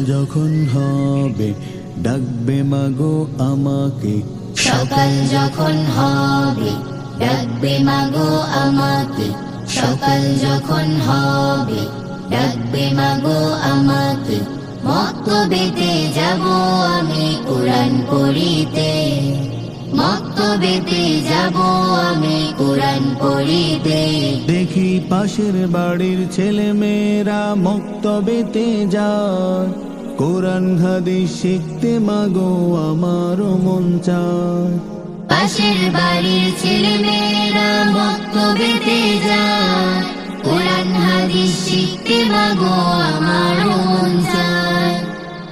যখন হবে ডাকবে মাগো আমাকে, সকাল যখন হবে ডাকবে মাগো আমাকে, সকাল যখন হবে ডাকবে মাগো আমাকে। মক্তবেতে যাব আমি কোরআন পড়িতে, মক্তবেতে যাব আমি কোরআন পড়িতে। দেখি পাশের বাড়ির ছেলে মেয়েরা মক্তবেতে যায়, কোরআন হাদিস শিখতে মাগো আমারও মন চায়। পাশের বাড়ির ছেলে মেয়েরা মক্তবেতে যায়, কোরআন হাদিস শিখতে মাগো আমারও মন চায়।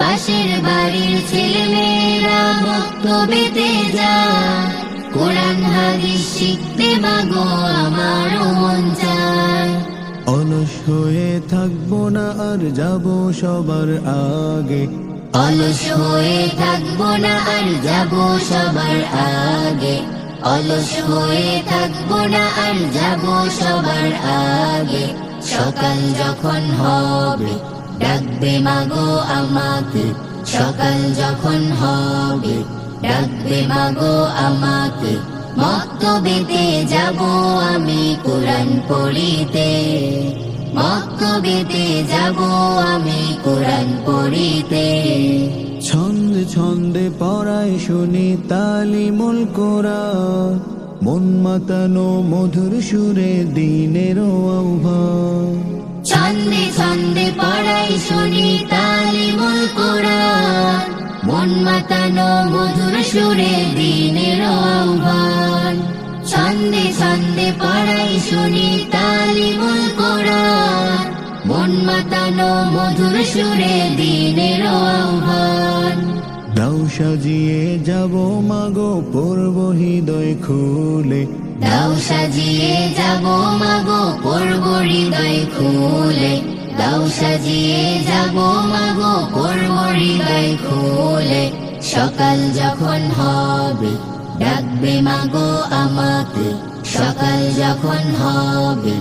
পাশের বাড়ির ছেলে মেয়েরা মক্তবেতে যায়, কোরআন হাদিস শিখতে মাগো আমারও মন চায়। অলস হয়ে থাকবো না আর যাব সবার আগে, অলস হয়ে থাকবো না আর যাব সবার আগে, অলস হয়ে থাকবো না আর যাব সবার আগে। সকাল যখন হবে ডাকবে মাগো আমাকে, সকাল যখন হবে ডাকবে মাগো আমাকে। মক্তবেতে যাব আমি কোরআন পড়িতে, মক্তবেতে যাব আমি কোরআন পড়িতে। ছন্দে ছন্দে পড়ায় শুনি তালিমুল কোরআন, মন মাতানো মধুর সুরে দিনের আহ্বান। ছন্দে ছন্দে পড়াই শুনি তালিমুল কোরআন, মন মাতানো মধুর সুরে দিনের আহ্বান। ছন্দে ছন্দে পড়াই শুনি তালিমুল কোরআন, মন মাতানো মধুর সুরে দিনের আহ্বান। দাও সাজিয়ে যাব মাগো পড়ব হৃদয় খুলে, দাও সাজিয়ে যাব মাগো পড়ব হৃদয় খুলে, দাও সাজিয়ে যাব মাগো পড়ব হৃদয় খুলে। সকাল যখন হবে ডাকবে মাগো আমাকে, সকাল যখন হবে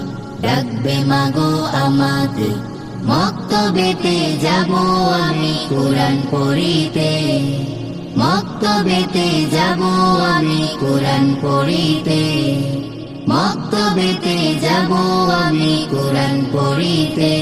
ডাকবে মাগো আমাকে। মক্তবেতে যাব আমি কোরআন পড়িতে, মক্তবেতে যাব আমি কোরআন পড়িতে, মক্তবেতে যাব আমি কোরআন পড়িতে।